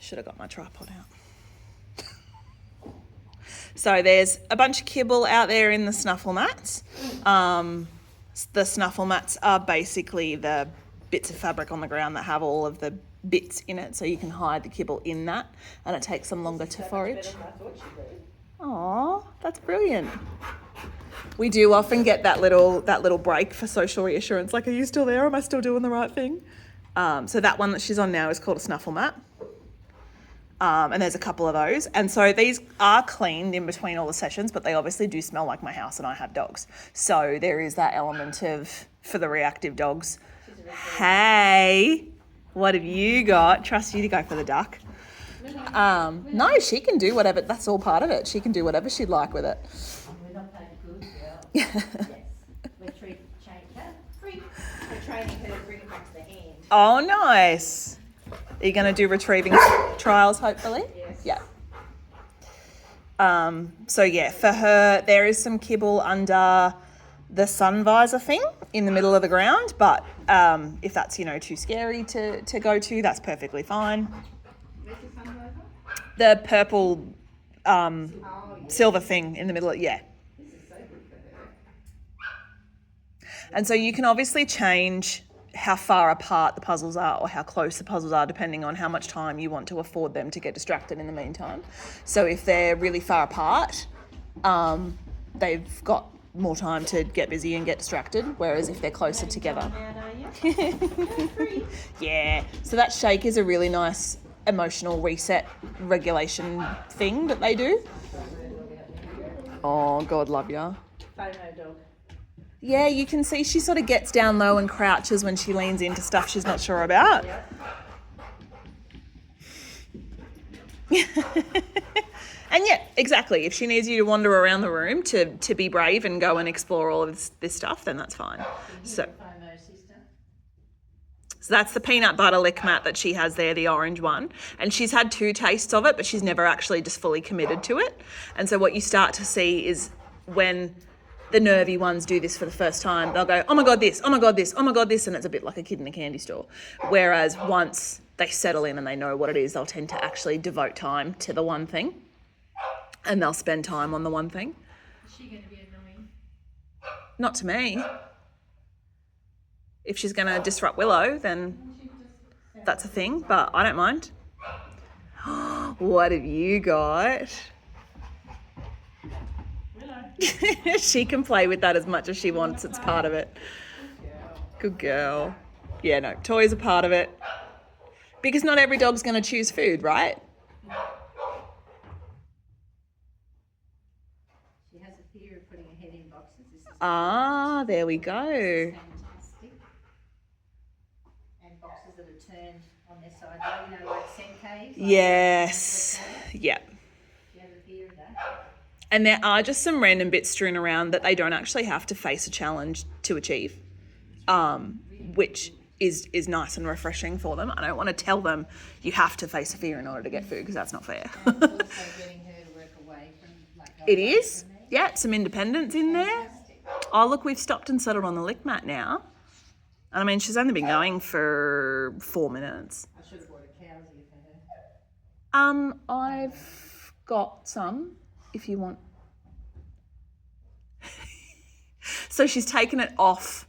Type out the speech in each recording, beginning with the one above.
Should have got my tripod out. So there's a bunch of kibble out there in the snuffle mats. The snuffle mats are basically the bits of fabric on the ground that have all of the bits in it, so you can hide the kibble in that, and it takes them longer to forage. Aw, that's brilliant. We do often get that little break for social reassurance, like, are you still there? Am I still doing the right thing? So that one that she's on now is called a snuffle mat. And there's a couple of those. And so these are cleaned in between all the sessions, but they obviously do smell like my house, and I have dogs. So there is that element of, for the reactive dogs, hey, what have you got? Trust you to go for the duck. No, she can do whatever. That's all part of it. She can do whatever she'd like with it. We're not that good, girl. Yes. We're training her to bring it back to the hand. Oh, nice. Are you going to do retrieving trials, hopefully? Yes. Yeah. So, yeah, for her, there is some kibble under the sun visor thing in the middle of the ground, but if that's, too scary to go to, that's perfectly fine. Where's the sun visor? The purple silver thing in the middle yeah. This is so good for her. And so you can obviously change how far apart the puzzles are or how close the puzzles are depending on how much time you want to afford them to get distracted in the meantime. So if they're really far apart, they've got more time to get busy and get distracted, whereas if they're closer together. Yeah, so that shake is a really nice emotional reset regulation thing that they do. Oh, God love ya. FOMO dog. Yeah, you can see she sort of gets down low and crouches when she leans into stuff she's not sure about. And yeah, exactly. If she needs you to wander around the room to be brave and go and explore all of this stuff, then that's fine. So that's the peanut butter lick mat that she has there, the orange one. And she's had 2 tastes of it, but she's never actually just fully committed to it. And so what you start to see is when the nervy ones do this for the first time, they'll go, oh my God, this, oh my God, this, oh my God, this. And it's a bit like a kid in a candy store. Whereas once they settle in and they know what it is, they'll tend to actually devote time to the one thing. And they'll spend time on the one thing. Is she going to be annoying? Not to me. If she's going to disrupt Willow, then that's a thing, but I don't mind. What have you got? She can play with that as much as she wants. It's part of it. Good girl. Yeah, no, toys are part of it. Because not every dog's going to choose food, right? She has a fear of putting her head in boxes. This is there we go. fantastic. And boxes that are turned on their side, like scent caves. Yes. Yeah. She has a fear of that. And there are just some random bits strewn around that they don't actually have to face a challenge to achieve, which is nice and refreshing for them. I don't want to tell them you have to face a fear in order to get food, because that's not fair. And it's also getting her to work away from It is. Yeah, some independence in there. Oh, look, we've stopped and settled on the lick mat now. And I mean, she's only been going for 4 minutes. I should have bought a cowsie for her. I've got some, if you want. So she's taken it off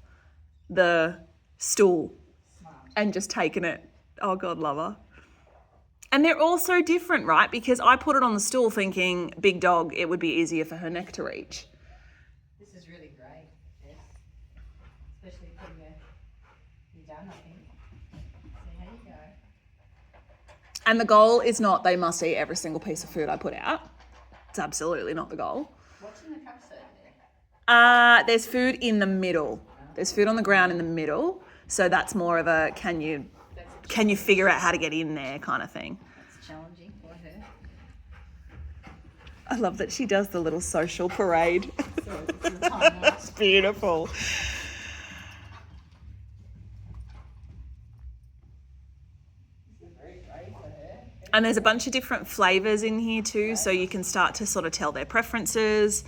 the stool and just taken it. Oh, God, love her. And they're all so different, right? Because I put it on the stool thinking, big dog, it would be easier for her neck to reach. This is really great, yes. Especially when you're done, I think. So here you go. And the goal is not they must eat every single piece of food I put out. It's absolutely not the goal. What's in the cup set there? There's food in the middle. There's food on the ground in the middle. So that's more of a can you figure out how to get in there kind of thing. It's challenging for her. I love that she does the little social parade. So it's a time lapse. It's beautiful. This is very brave for her. And there's a bunch of different flavours in here too, so you can start to sort of tell their preferences.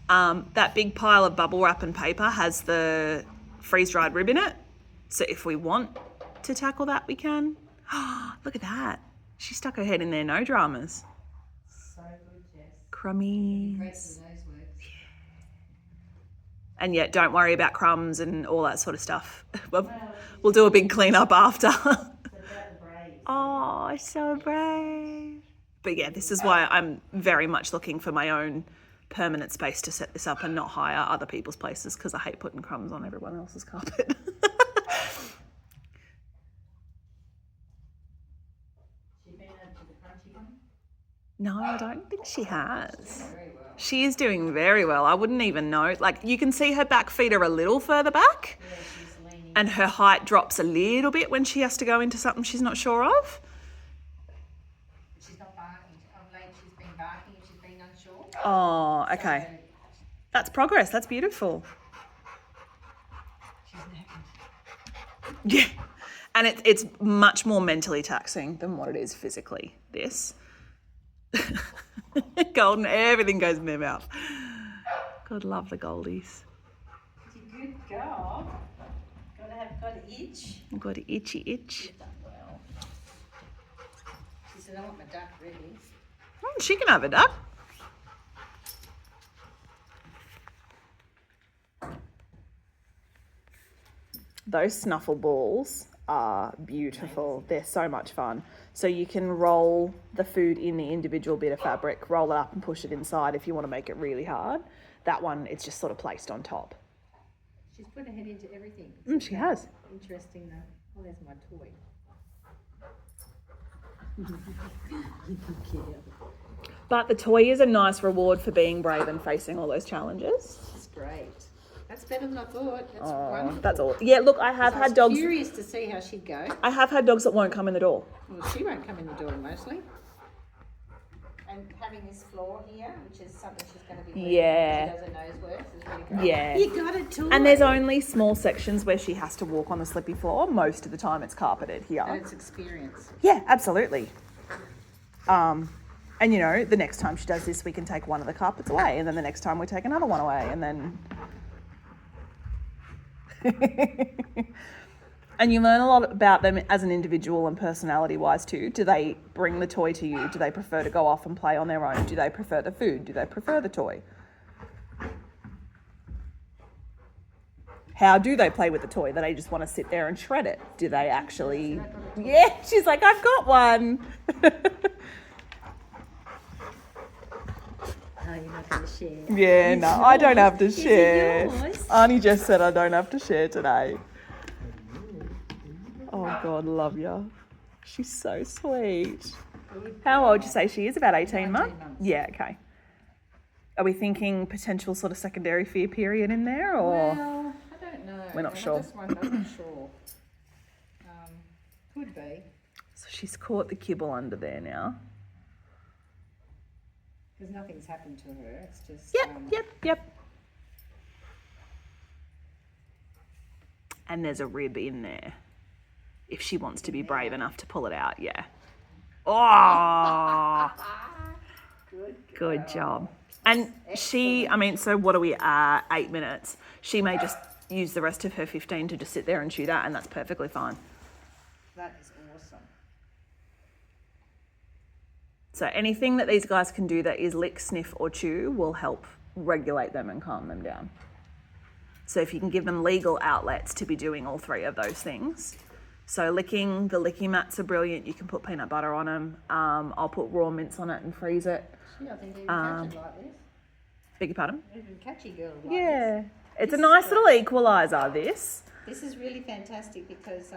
That big pile of bubble wrap and paper has the freeze-dried rib in it. So if we want to tackle that, we can. Look at that. She stuck her head in there, no dramas. So good, Jess. Crummy. Great for the nose works. And yet don't worry about crumbs and all that sort of stuff. We'll do a big clean up after. It's about the braids. Oh, so brave. But yeah, this is why I'm very much looking for my own permanent space to set this up and not hire other people's places, because I hate putting crumbs on everyone else's carpet. She been up to the crunchy one? No, I don't think she has. Very well. She is doing very well. I wouldn't even know. Like, you can see her back feet are a little further back, Yeah, she's leaning. and her height drops a little bit when she has to go into something she's not sure of. She's not barking. Of late, she's been barking if she's been unsure. Oh, okay. So That's progress. That's beautiful. she's knackered. Yeah. And it's much more mentally taxing than what it is physically, this. Golden, everything goes in their mouth. God, love the Goldies. It's a good girl. Got to itch. I've got an itchy itch. You've done well. She said, I want my duck ready. She can have a duck. Those snuffle balls are beautiful. They're so much fun. So you can roll the food in the individual bit of fabric, roll it up and push it inside if you want to make it really hard. That one, it's just sort of placed on top. She's put her head into everything. She has. Interesting though. Oh, there's my toy. But the toy is a nice reward for being brave and facing all those challenges. That's great. That's better than I thought. That's Oh, wonderful. that's all. Yeah, look, I have I had was dogs. curious to see how she'd go. I have had dogs that won't come in the door. Well, she won't come in the door mostly. And having this floor here, which is something she's going to be learning Yeah. when she does her nose works, is really great. Yeah. You got a toy. And there's only small sections where she has to walk on the slippy floor. Most of the time it's carpeted And here. it's experience. Yeah, absolutely. And you know, the next time she does this, we can take one of the carpets away, and then the next time we take another one away, and then... And you learn a lot about them as an individual and personality-wise too. Do they bring the toy to you? Do they prefer to go off and play on their own? Do they prefer the food? Do they prefer the toy? How do they play with the toy? Do they just want to sit there and shred it? Do they actually... Yeah, she's like, I've got one. Oh, you're not going to share. Yeah, no, I don't have to Is it share. yours? Arnie just said I don't have to share today. Oh, God, love ya. She's so sweet. How old would you say she is? About 18 months? 19 months. Yeah, okay. Are we thinking potential sort of secondary fear period in there, or...? Well, I don't know. We're not I sure. just wonder, I'm not sure. Could be. So she's caught the kibble under there now. Because nothing's happened to her. It's just... Yep. And there's a rib in there. If she wants to be brave enough to pull it out, yeah. Oh, good job. And she, I mean, so what are we at? 8 minutes. She may just use the rest of her 15 to just sit there and chew that, and that's perfectly fine. That is awesome. So anything that these guys can do that is lick, sniff, or chew will help regulate them and calm them down. So if you can give them legal outlets to be doing all three of those things. So licking, the licky mats are brilliant. You can put peanut butter on them. I'll put raw mince on it and freeze it. She doesn't even catch it like this. Beg your pardon? Even catchy girls like Yeah. this. It's a nice little equaliser, this. This is really fantastic because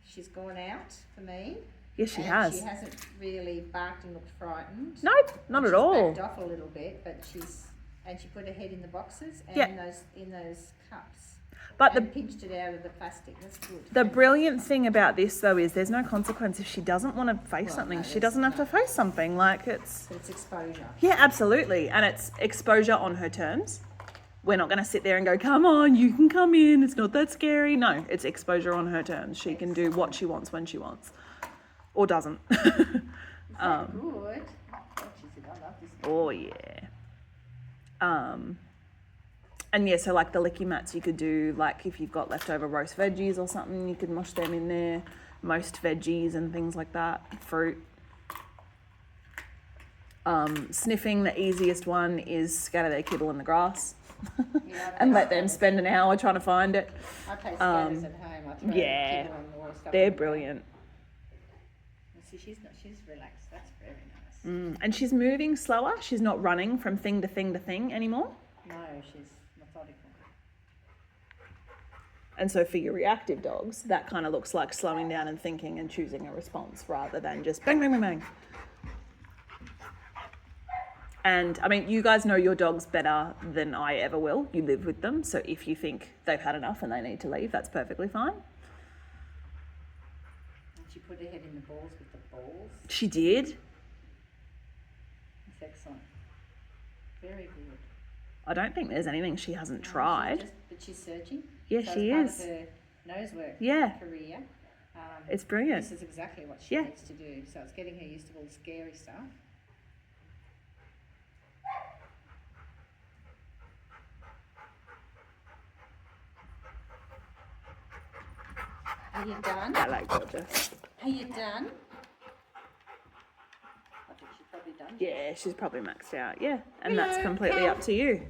she's gone out for me. Yes, she and has. She hasn't really barked and looked frightened. Nope, not at all. She's backed off a little bit, but she put her head in the boxes and Yeah. in those cups. But And pinched it out of the plastic. That's good. the brilliant thing about this, though, is there's no consequence if she doesn't want to face something. no, She doesn't have to face something. Like, it's... But it's exposure. Yeah, absolutely. And it's exposure on her terms. We're not going to sit there and go, come on, you can come in. It's not that scary. No, it's exposure on her terms. She can do what she wants when she wants. Or doesn't. Is that good? Oh, she said, I love this. Oh, yeah. And yeah, so like the licky mats you could do, like if you've got leftover roast veggies or something, you could mush them in there. most veggies and things like that, fruit. Sniffing, the easiest one is scatter their kibble in the grass and let them spend an hour trying to find it. I play scatters at home. I throw yeah, kibble and all the stuff. They're in the ground. brilliant. See, she's relaxed. That's very nice. And she's moving slower. She's not running from thing to thing to thing anymore. No, she's methodical. And so for your reactive dogs, that kind of looks like slowing down and thinking and choosing a response rather than just bang, bang, bang, bang. And I mean, you guys know your dogs better than I ever will. You live with them. So if you think they've had enough and they need to leave, that's perfectly fine. And she put her head in the balls with the balls. She did. It's excellent. Very good. I don't think there's anything she hasn't No, tried. But she's searching. Yeah, so she as is. part of her nose work Yeah. career. It's brilliant. This is exactly what she Yeah. needs to do. So it's getting her used to all the scary stuff. Are you done? Hello, gorgeous. Are you done? I think she's probably done. Yeah, she's probably maxed out. Yeah, and that's completely up to you.